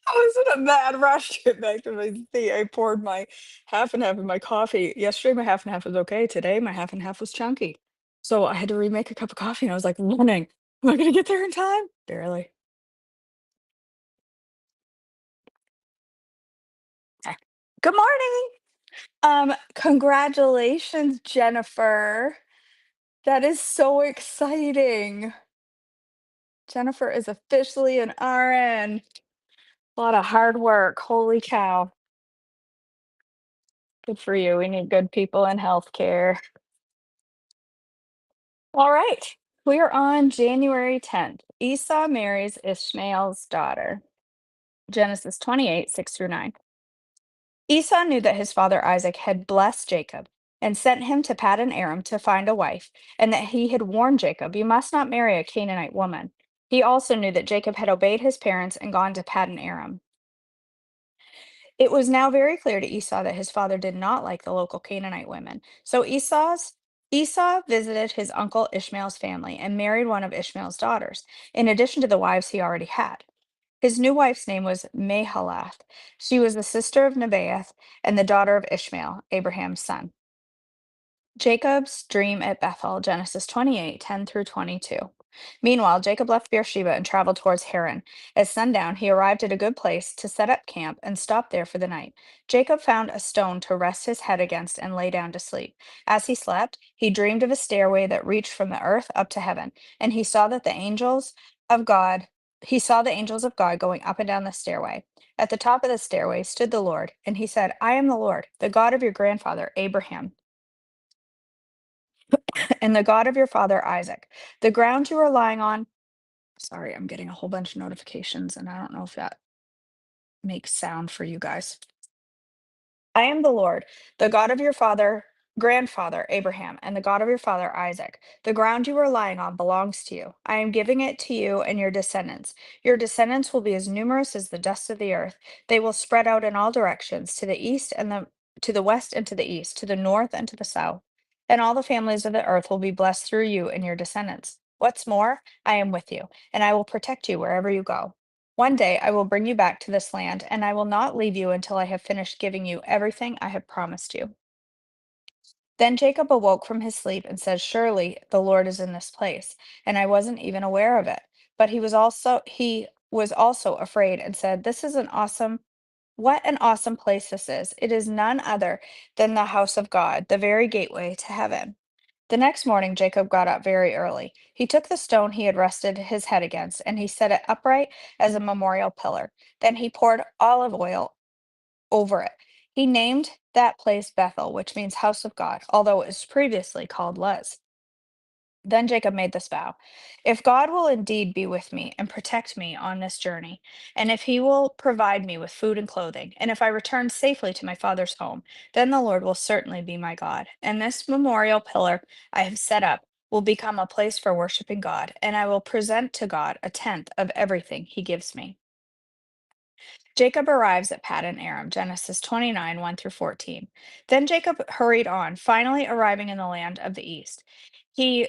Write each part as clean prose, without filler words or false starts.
I was in a mad rush to get back to my thing. I poured my half and half of my coffee. Yesterday, my half and half was okay. Today, my half and half was chunky. So I had to remake a cup of coffee, and I was like running. Am I gonna get there in time? Barely. Okay. Good morning. Congratulations, Jennifer. That is so exciting. Jennifer is officially an RN. A lot of hard work. Holy cow. Good for you. We need good people in healthcare. All right. We are on January 10th. Esau marries Ishmael's daughter. Genesis 28, 6 through 9. Esau knew that his father Isaac had blessed Jacob and sent him to Paddan Aram to find a wife, and that he had warned Jacob, "You must not marry a Canaanite woman." He also knew that Jacob had obeyed his parents and gone to Paddan Aram. It was now very clear to Esau that his father did not like the local Canaanite women. So Esau visited his uncle Ishmael's family and married one of Ishmael's daughters, in addition to the wives he already had. His new wife's name was Mahalath. She was the sister of Nebaioth and the daughter of Ishmael, Abraham's son. Jacob's dream at Bethel, Genesis 28, 10 through 22. Meanwhile, Jacob left Beersheba and traveled towards Haran. At sundown, he arrived at a good place to set up camp and stopped there for the night. Jacob found a stone to rest his head against and lay down to sleep. As he slept, he dreamed of a stairway that reached from the earth up to heaven, and of God, he saw the angels of God going up and down the stairway. At the top of the stairway stood the Lord, and he said, "I am the Lord, the God of your grandfather Abraham and the God of your father Isaac. The ground you are lying on," sorry, I'm getting a whole bunch of notifications and I don't know if that makes sound for you guys. "I am the Lord, the God of your grandfather Abraham, and the God of your father Isaac. The ground you are lying on belongs to you. I am giving it to you and your descendants. Your descendants will be as numerous as the dust of the earth. They will spread out in all directions, to the west and to the east, to the north and to the south. And all the families of the earth will be blessed through you and your descendants. What's more, I am with you, and I will protect you wherever you go. One day I will bring you back to this land, and I will not leave you until I have finished giving you everything I have promised you." Then Jacob awoke from his sleep and said, "Surely the Lord is in this place, and I wasn't even aware of it." But he was also afraid and said, What an awesome place this is. It is none other than the house of God, the very gateway to heaven." The next morning, Jacob got up very early. He took the stone he had rested his head against, and he set it upright as a memorial pillar. Then he poured olive oil over it. He named that place Bethel, which means house of God, although it was previously called Luz. Then Jacob made this vow: "If God will indeed be with me and protect me on this journey, and if he will provide me with food and clothing, and if I return safely to my father's home, then the Lord will certainly be my God. And this memorial pillar I have set up will become a place for worshiping God, and I will present to God a tenth of everything he gives me." Jacob arrives at Paddan Aram, Genesis 29, 1 through 14. Then Jacob hurried on, finally arriving in the land of the east. He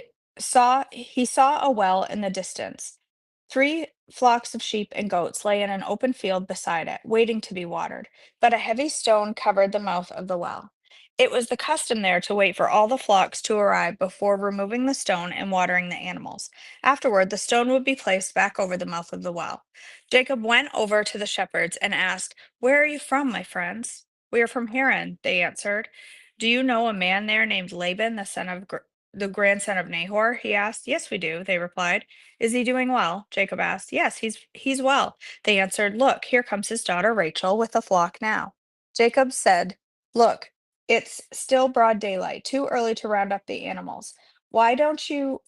he saw a well in the distance. Three flocks of sheep and goats lay in an open field beside it, waiting to be watered, but a heavy stone covered the mouth of the well. It was the custom there to wait for all the flocks to arrive before removing the stone and watering the animals. Afterward, the stone would be placed back over the mouth of the well. Jacob went over to the shepherds and asked, "Where are you from, my friends?" "We are from Haran," they answered. "Do you know a man there named Laban, the grandson of Nahor?" he asked. "Yes, we do," they replied. "Is he doing well?" Jacob asked. "Yes, he's well," they answered. "Look, here comes his daughter Rachel with the flock now." Jacob said, "Look, it's still broad daylight, too early to round up the animals. Why don't you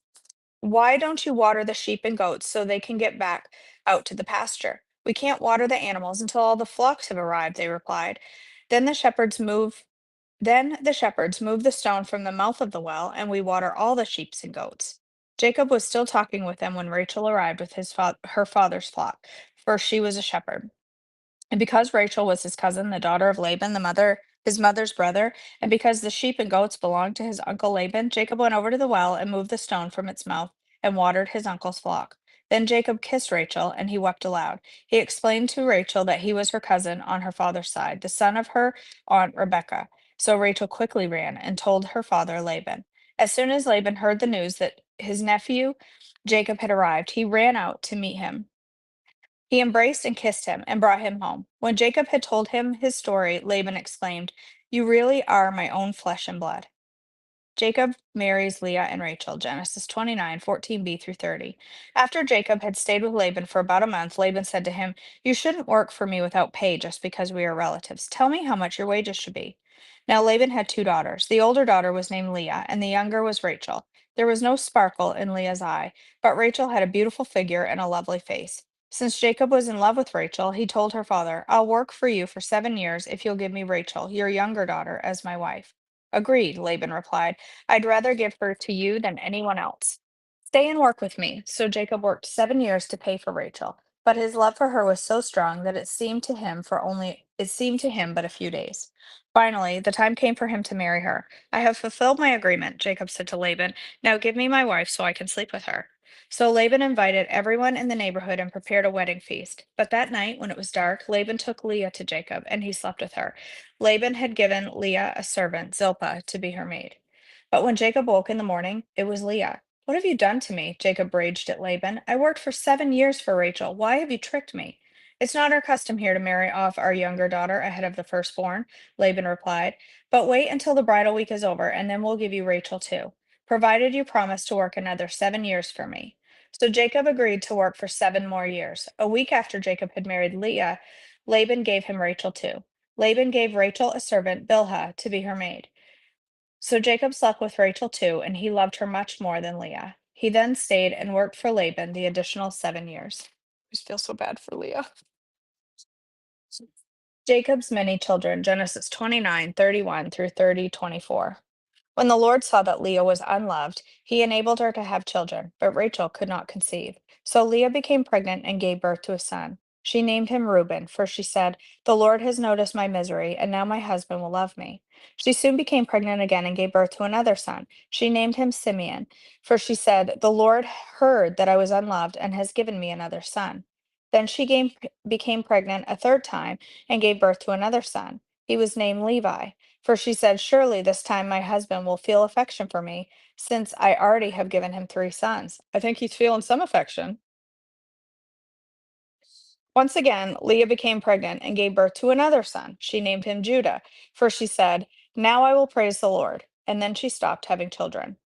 why don't you water the sheep and goats so they can get back out to the pasture?" "We can't water the animals until all the flocks have arrived," they replied. Then the shepherds move then the shepherds move the stone from the mouth of the well, and we water all the sheep and goats. Jacob was still talking with them when Rachel arrived with her father's flock, for she was a shepherd. And because Rachel was his cousin, the daughter of Laban, his mother's brother, and because the sheep and goats belonged to his uncle Laban, Jacob went over to the well and moved the stone from its mouth and watered his uncle's flock. Then Jacob kissed Rachel, and he wept aloud. He explained to Rachel that he was her cousin on her father's side, the son of her aunt Rebekah. So Rachel quickly ran and told her father Laban. As soon as Laban heard the news that his nephew Jacob had arrived, he ran out to meet him. He embraced and kissed him and brought him home. When Jacob had told him his story, Laban exclaimed, "You really are my own flesh and blood." Jacob marries Leah and Rachel, Genesis 29:14b through 30. After Jacob had stayed with Laban for about a month, Laban said to him, "You shouldn't work for me without pay just because we are relatives. Tell me how much your wages should be." Now Laban had two daughters. The older daughter was named Leah, and the younger was Rachel. There was no sparkle in Leah's eye, but Rachel had a beautiful figure and a lovely face. Since Jacob was in love with Rachel, he told her father, "I'll work for you for 7 years if you'll give me Rachel, your younger daughter, as my wife." "Agreed," Laban replied. "I'd rather give her to you than anyone else. Stay and work with me." So Jacob worked 7 years to pay for Rachel, but his love for her was so strong that it seemed to him but a few days. Finally, the time came for him to marry her. "I have fulfilled my agreement," Jacob said to Laban. "Now give me my wife so I can sleep with her." So Laban invited everyone in the neighborhood and prepared a wedding feast. But that night, when it was dark, Laban took Leah to Jacob, and he slept with her. Laban had given Leah a servant, Zilpah, to be her maid. But when Jacob woke in the morning, it was Leah. "What have you done to me?" Jacob raged at Laban. "I worked for 7 years for Rachel. Why have you tricked me?" "It's not our custom here to marry off our younger daughter ahead of the firstborn," Laban replied. "But wait until the bridal week is over, and then we'll give you Rachel too, provided you promise to work another 7 years for me." So Jacob agreed to work for 7 more years. A week after Jacob had married Leah, Laban gave him Rachel too. Laban gave Rachel a servant, Bilhah, to be her maid. So Jacob slept with Rachel too, and he loved her much more than Leah. He then stayed and worked for Laban the additional 7 years. I just feel so bad for Leah. Jacob's many children, Genesis 29:31 through 30:24. When the Lord saw that Leah was unloved, he enabled her to have children, but Rachel could not conceive. So Leah became pregnant and gave birth to a son. She named him Reuben, for she said, "The Lord has noticed my misery, and now my husband will love me." She soon became pregnant again and gave birth to another son. She named him Simeon, for she said, "The Lord heard that I was unloved and has given me another son." Then became pregnant a third time and gave birth to another son. He was named Levi. For she said, "Surely this time my husband will feel affection for me, since I already have given him 3 sons." I think he's feeling some affection. Once again, Leah became pregnant and gave birth to another son. She named him Judah, for she said, "Now I will praise the Lord." And then she stopped having children.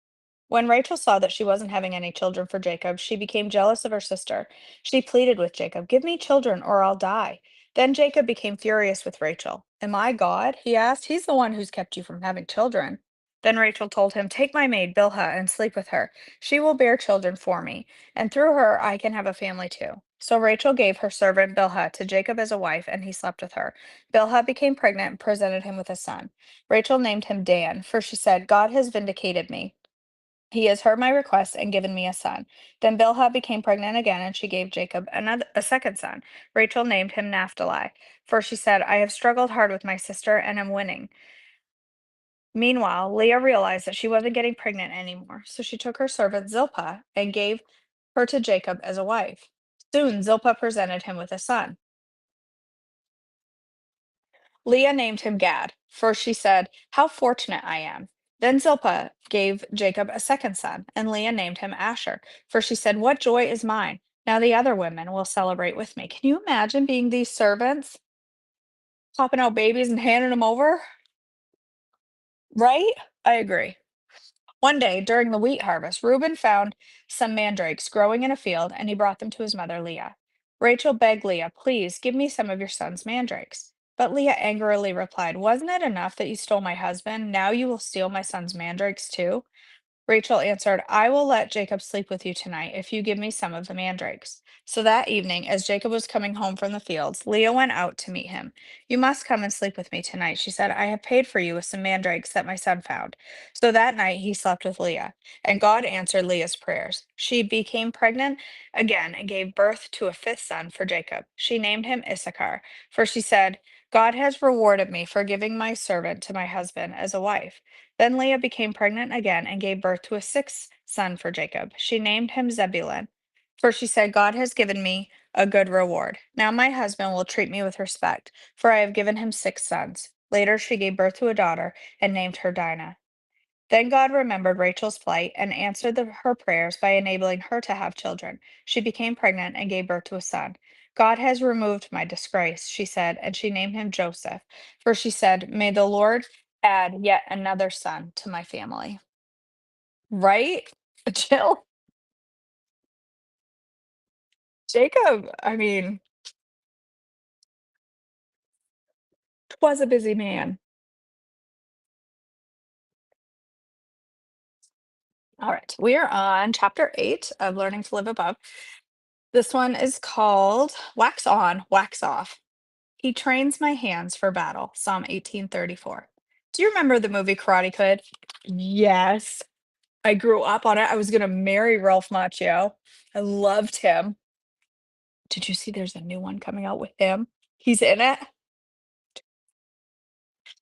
When Rachel saw that she wasn't having any children for Jacob, she became jealous of her sister. She pleaded with Jacob, "Give me children or I'll die." Then Jacob became furious with Rachel. "Am I God?" he asked. "He's the one who's kept you from having children." Then Rachel told him, "Take my maid Bilhah and sleep with her. She will bear children for me, and through her I can have a family too." So Rachel gave her servant Bilhah to Jacob as a wife, and he slept with her. Bilhah became pregnant and presented him with a son. Rachel named him Dan, for she said, "God has vindicated me. He has heard my request and given me a son." Then Bilhah became pregnant again, and she gave Jacob a second son. Rachel named him Naphtali, for she said, "I have struggled hard with my sister and am winning." Meanwhile, Leah realized that she wasn't getting pregnant anymore, so she took her servant Zilpah and gave her to Jacob as a wife. Soon Zilpah presented him with a son. Leah named him Gad, for she said, "How fortunate I am." Then Zilpah gave Jacob a second son, and Leah named him Asher, for she said, "What joy is mine! Now the other women will celebrate with me." Can you imagine being these servants, popping out babies and handing them over? Right? I agree. One day during the wheat harvest, Reuben found some mandrakes growing in a field, and he brought them to his mother Leah. Rachel begged Leah, "Please give me some of your son's mandrakes." But Leah angrily replied, "Wasn't it enough that you stole my husband? Now you will steal my son's mandrakes too?" Rachel answered, "I will let Jacob sleep with you tonight if you give me some of the mandrakes." So that evening, as Jacob was coming home from the fields, Leah went out to meet him. "You must come and sleep with me tonight," she said. "I have paid for you with some mandrakes that my son found." So that night he slept with Leah, and God answered Leah's prayers. She became pregnant again and gave birth to a fifth son for Jacob. She named him Issachar, for she said, "God has rewarded me for giving my servant to my husband as a wife." Then Leah became pregnant again and gave birth to a sixth son for Jacob. She named him Zebulun. For she said, God has given me a good reward. Now my husband will treat me with respect, for I have given him 6 sons. Later she gave birth to a daughter and named her Dinah. Then God remembered Rachel's plight and answered her prayers by enabling her to have children. She became pregnant and gave birth to a son. God has removed my disgrace, she said, and she named him Joseph. For she said, May the Lord add yet another son to my family. Right? Jill, Jacob, I mean, was a busy man. All right, we are on chapter 8 of Learning to Live Above. This one is called Wax On, Wax Off. He trains my hands for battle. Psalm 1834. Do you remember the movie Karate Kid? Yes. I grew up on it. I was gonna marry Ralph Macchio. I loved him. Did you see there's a new one coming out with him? He's in it.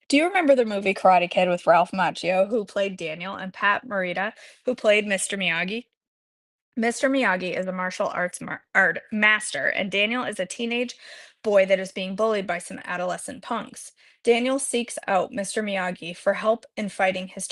Do you remember the movie Karate Kid with Ralph Macchio, who played Daniel, and Pat Morita, who played Mr. Miyagi? Mr. Miyagi is a martial arts art master, and Daniel is a teenage boy that is being bullied by some adolescent punks. Daniel seeks out Mr. Miyagi for help in fighting his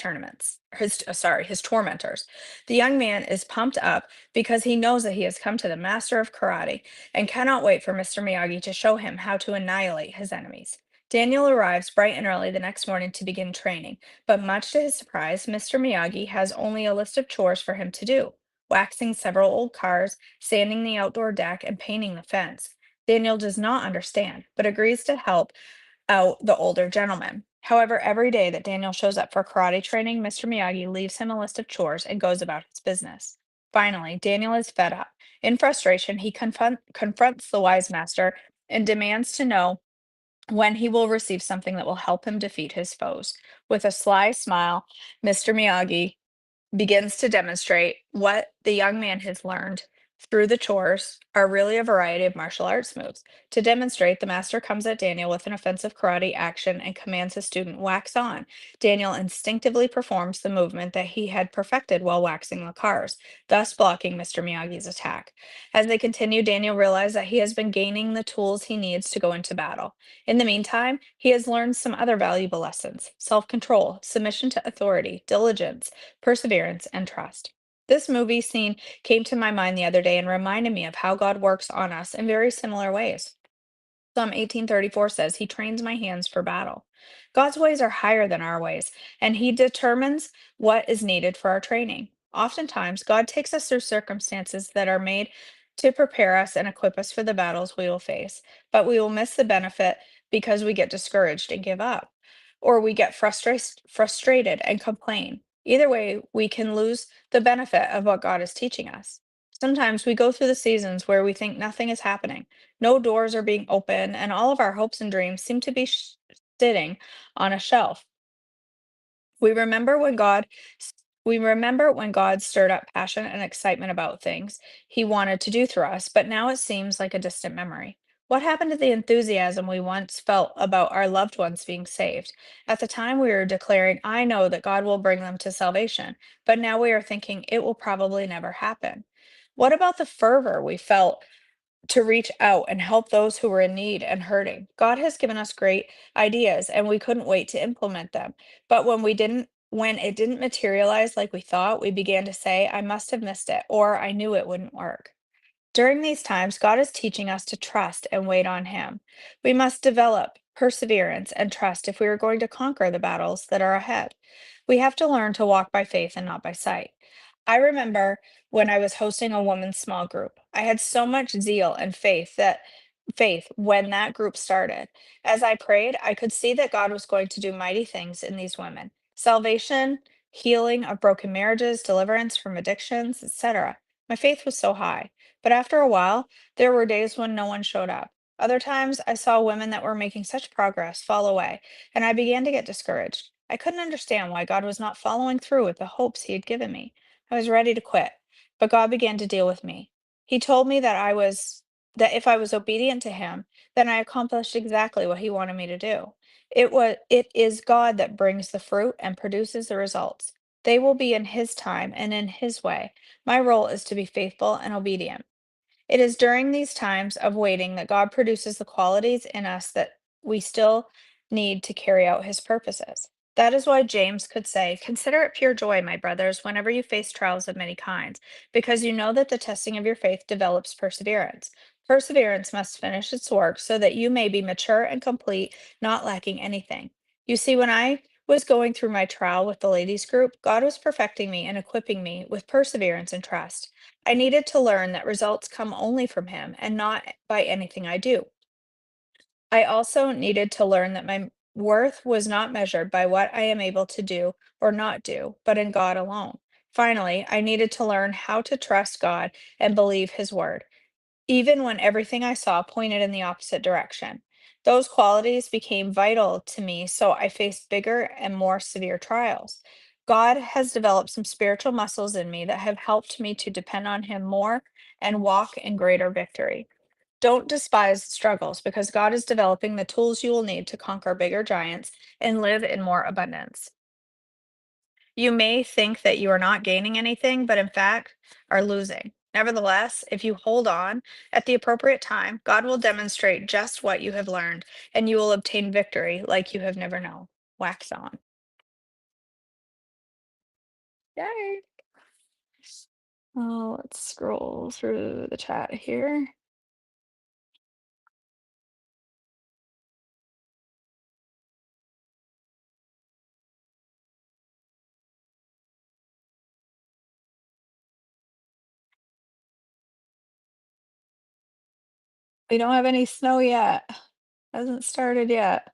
his tormentors. The young man is pumped up because he knows that he has come to the master of karate and cannot wait for Mr. Miyagi to show him how to annihilate his enemies. Daniel arrives bright and early the next morning to begin training, but much to his surprise, Mr. Miyagi has only a list of chores for him to do: waxing several old cars, sanding the outdoor deck, and painting the fence. Daniel does not understand, but agrees to help out the older gentleman. However, every day that Daniel shows up for karate training, Mr. Miyagi leaves him a list of chores and goes about his business. Finally, Daniel is fed up. In frustration, he confronts the wise master and demands to know when he will receive something that will help him defeat his foes. With a sly smile, Mr. Miyagi begins to demonstrate what the young man has learned through the chores are really a variety of martial arts moves. To demonstrate, the master comes at Daniel with an offensive karate action and commands his student wax on. Daniel instinctively performs the movement that he had perfected while waxing the cars, thus blocking Mr. Miyagi's attack. As they continue, Daniel realizes that he has been gaining the tools he needs to go into battle. In the meantime, he has learned some other valuable lessons: self control, submission to authority, diligence, perseverance, and trust. This movie scene came to my mind the other day and reminded me of how God works on us in very similar ways. Psalm 1834 says, He trains my hands for battle. God's ways are higher than our ways, and He determines what is needed for our training. Oftentimes, God takes us through circumstances that are made to prepare us and equip us for the battles we will face, but we will miss the benefit because we get discouraged and give up, or we get frustrated and complain. Either way, we can lose the benefit of what God is teaching us. Sometimes we go through the seasons where we think nothing is happening, no doors are being opened, and all of our hopes and dreams seem to be sitting on a shelf. We remember when God we remember when God stirred up passion and excitement about things he wanted to do through us, but now it seems like a distant memory. What happened to the enthusiasm we once felt about our loved ones being saved? At the time we were declaring, I know that God will bring them to salvation, but now we are thinking it will probably never happen. What about the fervor we felt to reach out and help those who were in need and hurting? God has given us great ideas and we couldn't wait to implement them. But when it didn't materialize like we thought, we began to say, I must have missed it, or I knew it wouldn't work. During these times, God is teaching us to trust and wait on Him. We must develop perseverance and trust if we are going to conquer the battles that are ahead. We have to learn to walk by faith and not by sight. I remember when I was hosting a women's small group, I had so much zeal and faith when that group started. As I prayed, I could see that God was going to do mighty things in these women: salvation, healing of broken marriages, deliverance from addictions, etc. My faith was so high. But after a while, there were days when no one showed up. Other times, I saw women that were making such progress fall away, and I began to get discouraged. I couldn't understand why God was not following through with the hopes He had given me. I was ready to quit, but God began to deal with me. He told me that if I was obedient to Him, then I accomplished exactly what He wanted me to do. It is God that brings the fruit and produces the results. They will be in His time and in His way. My role is to be faithful and obedient. It is during these times of waiting that God produces the qualities in us that we still need to carry out His purposes. That is why James could say, "Consider it pure joy, my brothers, whenever you face trials of many kinds, because you know that the testing of your faith develops perseverance. Perseverance must finish its work so that you may be mature and complete, not lacking anything." You see, when I was going through my trial with the ladies group, God was perfecting me and equipping me with perseverance and trust. I needed to learn that results come only from Him and not by anything I do. I also needed to learn that my worth was not measured by what I am able to do or not do, but in God alone. Finally, I needed to learn how to trust God and believe His word even when everything I saw pointed in the opposite direction. Those qualities became vital to me, so I faced bigger and more severe trials. God has developed some spiritual muscles in me that have helped me to depend on Him more and walk in greater victory. Don't despise struggles because God is developing the tools you will need to conquer bigger giants and live in more abundance. You may think that you are not gaining anything, but in fact are losing. Nevertheless, if you hold on at the appropriate time, God will demonstrate just what you have learned, and you will obtain victory like you have never known. Wax on. Yay. Oh, let's scroll through the chat here. We don't have any snow yet. Hasn't started yet.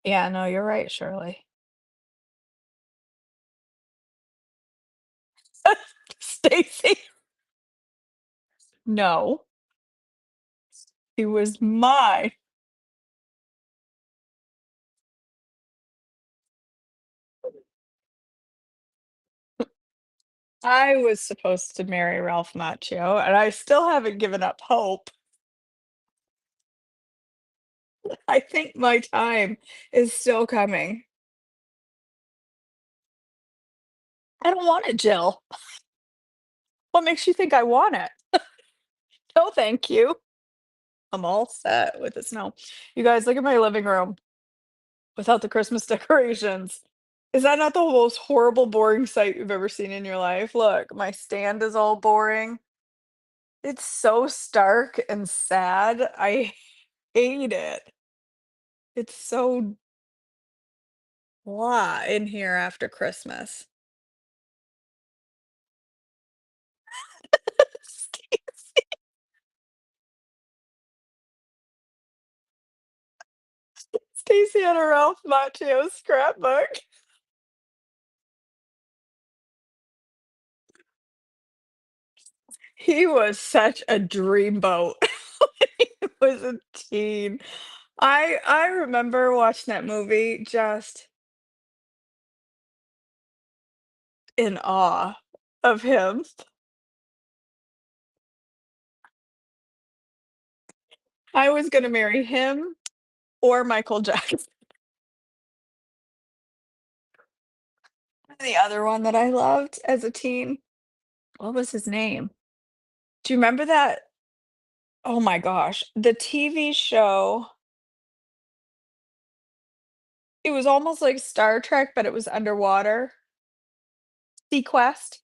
Yeah, no, you're right, Shirley. Stacy. No, he was mine. I was supposed to marry Ralph Macchio, and I still haven't given up hope. I think my time is still coming. I don't want it, Jill. What makes you think I want it? No, thank you. I'm all set with the snow. You guys, look at my living room without the Christmas decorations. Is that not the most horrible, boring sight you've ever seen in your life? Look, my stand is all boring. It's so stark and sad. I hate it. It's so blah in here after Christmas. Stacy Stacy had a Ralph Macchio scrapbook. He was such a dreamboat when he was a teen. I remember watching that movie just in awe of him. I was gonna marry him or Michael Jackson. The other one that I loved as a teen, what was his name? Do you remember that? Oh my gosh, the TV show, it was almost like Star Trek, but it was underwater. Sequest.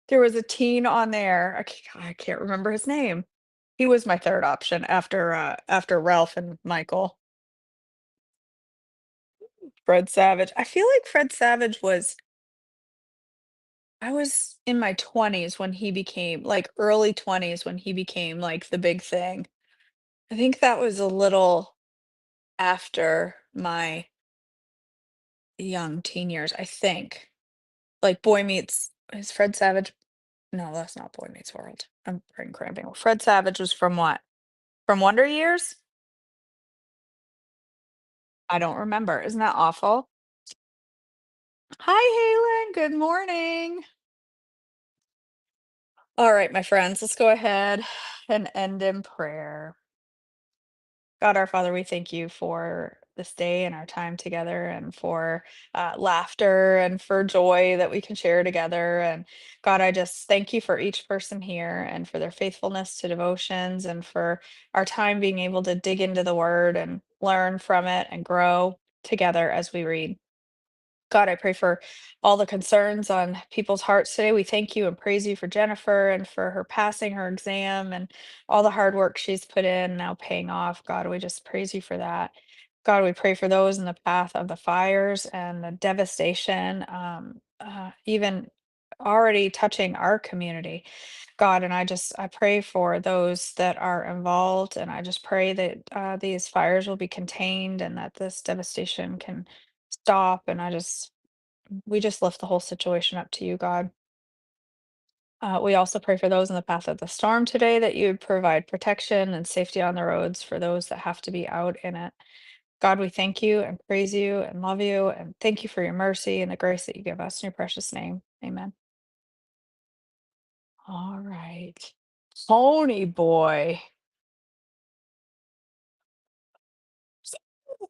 There was a teen on there, I can't remember his name. He was my 3rd option after Ralph and Michael. Fred Savage. I feel like Fred Savage was I was in my 20s when he became like, early 20s when he became, like, the big thing. I think that was a little after my young teen years, I think. Like, Boy Meets is Fred Savage no, that's not Boy Meets World. I'm brain cramping. Fred Savage was from what? From Wonder Years? I don't remember. Isn't that awful? Hi, Halen. Good morning. All right, my friends, let's go ahead and end in prayer. God our Father, we thank you for this day and our time together and for laughter and for joy that we can share together. And God, I just thank you for each person here and for their faithfulness to devotions and for our time being able to dig into the word and learn from it and grow together as we read. God, I pray for all the concerns on people's hearts today. We thank you and praise you for Jennifer and for her passing her exam and all the hard work she's put in now paying off. God, we just praise you for that. God, we pray for those in the path of the fires and the devastation, even already touching our community. God, and I pray for those that are involved, and I just pray that these fires will be contained and that this devastation can stop. And we just lift the whole situation up to you, God. We also pray for those in the path of the storm today that you would provide protection and safety on the roads for those that have to be out in it. God, we thank you and praise you and love you and thank you for your mercy and the grace that you give us in your precious name. Amen. All right. Pony boy.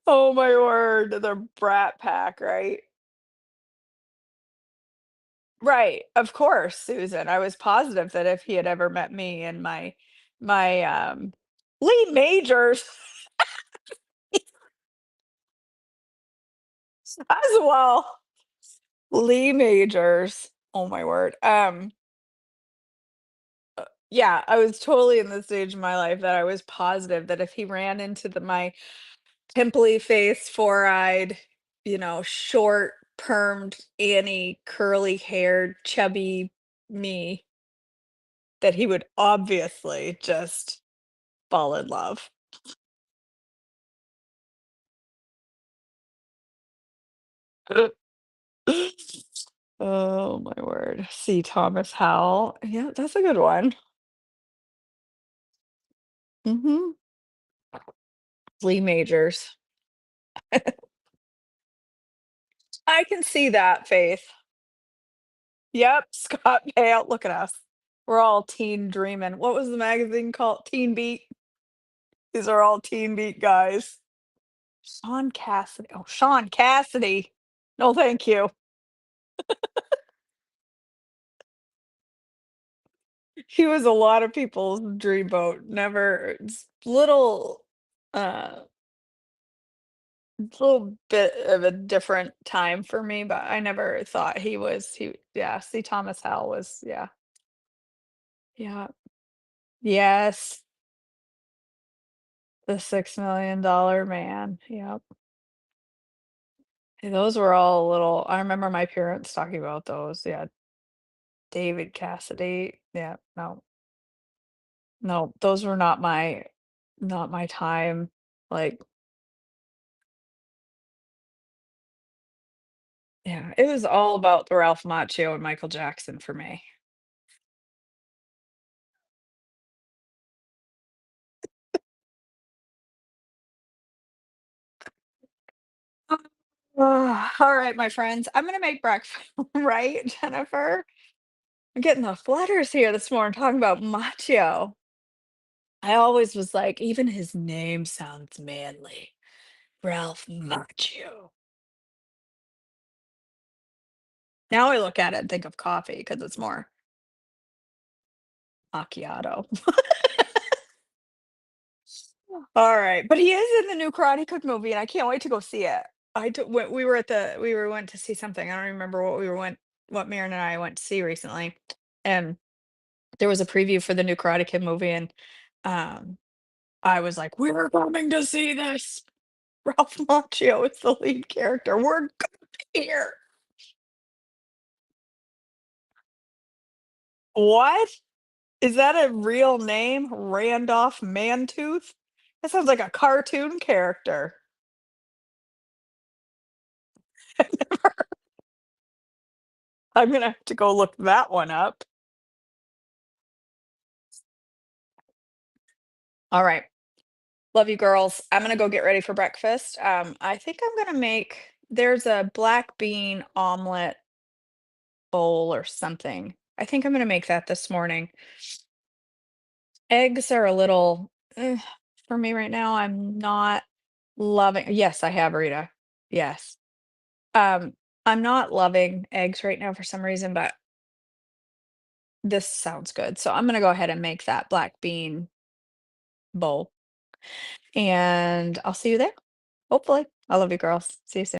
Oh my word. The Brat Pack, right? Right. Of course, Susan. I was positive that if he had ever met me in my Lee Majors as well. Lee Majors. Oh my word. Yeah, I was totally in the stage of my life that I was positive that if he ran into my pimply face, four-eyed, short, permed Annie, curly haired, chubby me, that he would obviously just fall in love. Oh my word. See Thomas Howell. Yeah, that's a good one. Mhm. Lee Majors. I can see that, Faith. Yep, Scott Pale. Look at us. We're all teen dreaming. What was the magazine called? Teen Beat. These are all Teen Beat guys. Sean Cassidy. Oh, Sean Cassidy. No, thank you. He was a lot of people's dreamboat. Never it's uh little bit of a different time for me, but I never thought yeah, see Thomas Howell was yeah. Yeah. Yes. The $6 million man. Yep. Those were all a little I remember my parents talking about those. Yeah. David Cassidy. Yeah. No. No, those were not my time. Like, yeah, it was all about the Ralph Macchio and Michael Jackson for me. All right, my friends. I'm gonna make breakfast, right, Jennifer? I'm getting the flutters here this morning talking about Macchio. I always was like, even his name sounds manly. Ralph Macchio. Now I look at it and think of coffee because it's more macchiato. All right, but he is in the new Karate Kid movie, and I can't wait to go see it. We went to see something. I don't remember what Marin and I went to see recently, and there was a preview for the new Karate Kid movie, and um, I was like, "We're coming to see this." Ralph Macchio is the lead character. We're here. What? Is that a real name? Randolph Mantooth? That sounds like a cartoon character. I'm gonna have to go look that one up. All right. Love you girls. I'm gonna go get ready for breakfast. I think I'm gonna there's a black bean omelet bowl or something. I think I'm gonna make that this morning. Eggs are a little for me right now. I'm not loving. Yes, I have, Rita. Yes. Um, I'm not loving eggs right now for some reason, but this sounds good. So I'm gonna go ahead and make that black bean bowl, and I'll see you there. Hopefully. I love you girls. See you soon.